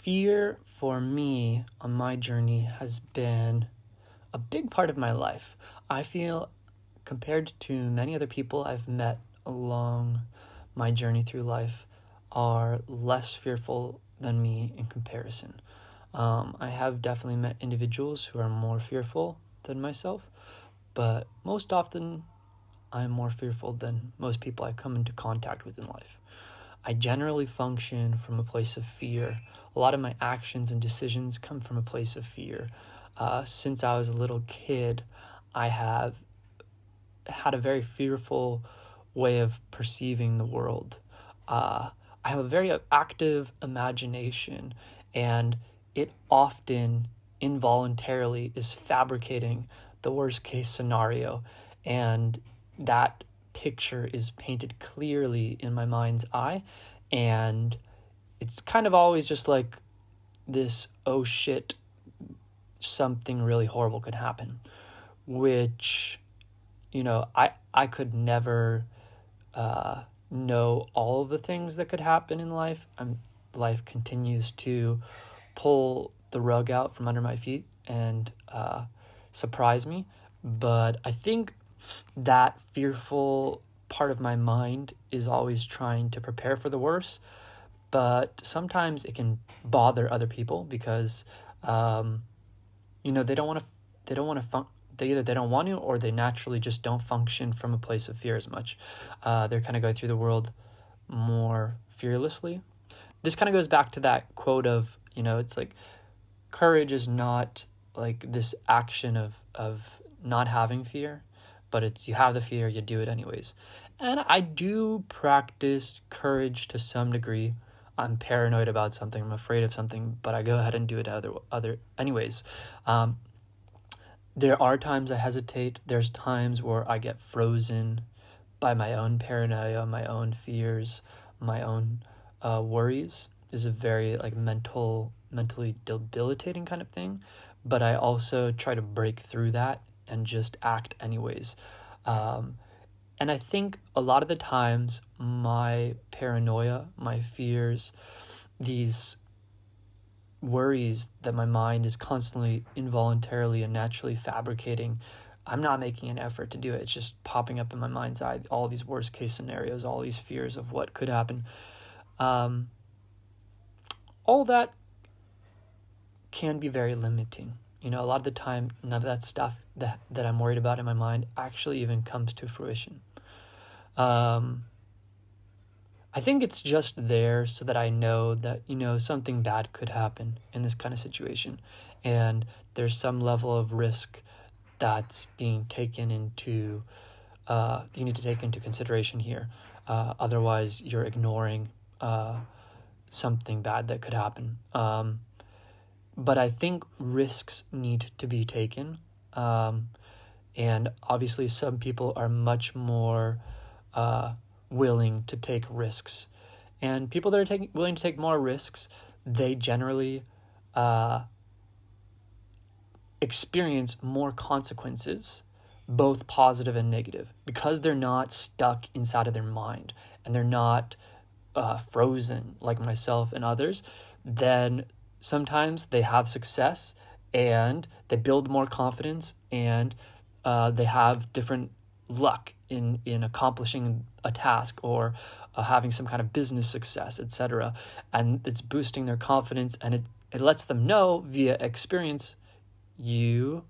Fear for me on my journey has been a big part of my life. I feel compared to many other people I've met along my journey through life are less fearful than me in comparison. I have definitely met individuals who are more fearful than myself, but most often I'm more fearful than most people I come into contact with in life. I generally function from a place of fear. A lot of my actions and decisions come from a place of fear. Since I was a little kid, I have had a very fearful way of perceiving the world. I have a very active imagination, and it often involuntarily is fabricating the worst case scenario, and that picture is painted clearly in my mind's eye, and it's kind of always just like this, oh shit, something really horrible could happen, which, I could never know all of the things that could happen in life. Life continues to pull the rug out from under my feet and surprise me, but I think that fearful part of my mind is always trying to prepare for the worst, but sometimes it can bother other people because they don't want to they don't want to, or they naturally just don't function from a place of fear as much. They're kind of going through the world more fearlessly. This kind of goes back to that quote of, it's like courage is not like this action of not having fear, but it's you have the fear, you do it anyways. And I do practice courage to some degree. I'm paranoid about something, I'm afraid of something, but I go ahead and do it anyways. There are times I hesitate. There's times where I get frozen by my own paranoia, my own fears, my own worries. Is a very mentally debilitating kind of thing, but I also try to break through that and just act anyways. And I think a lot of the times my paranoia, my fears, these worries that my mind is constantly involuntarily and naturally fabricating, I'm not making an effort to do it. It's just popping up in my mind's eye, all these worst case scenarios, all these fears of what could happen. All that can be very limiting. A lot of the time, none of that stuff that I'm worried about in my mind actually even comes to fruition. I think it's just there so that I know that, something bad could happen in this kind of situation. And there's some level of risk that's being taken into, you need to take into consideration here. Otherwise, you're ignoring something bad that could happen. But I think risks need to be taken. And obviously some people are much more willing to take risks. And people that are willing to take more risks, they generally experience more consequences, both positive and negative, because they're not stuck inside of their mind and they're not frozen like myself and others. Then sometimes they have success and they build more confidence, and they have different luck in accomplishing a task or having some kind of business success, etc. And it's boosting their confidence, and it lets them know via experience, you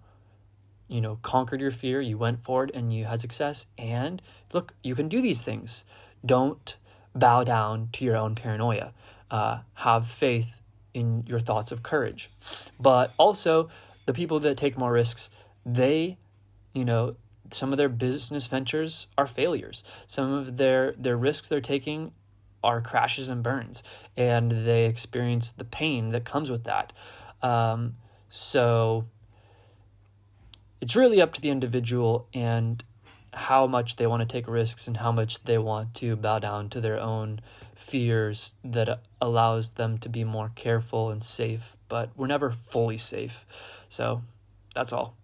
conquered your fear, you went forward and you had success, and look, you can do these things. Don't bow down to your own paranoia. Have faith in your thoughts of courage. But also the people that take more risks, they, some of their business ventures are failures. Some of their risks they're taking are crashes and burns, and they experience the pain that comes with that. So it's really up to the individual and how much they want to take risks and how much they want to bow down to their own fears that allows them to be more careful and safe. But we're never fully safe. So that's all.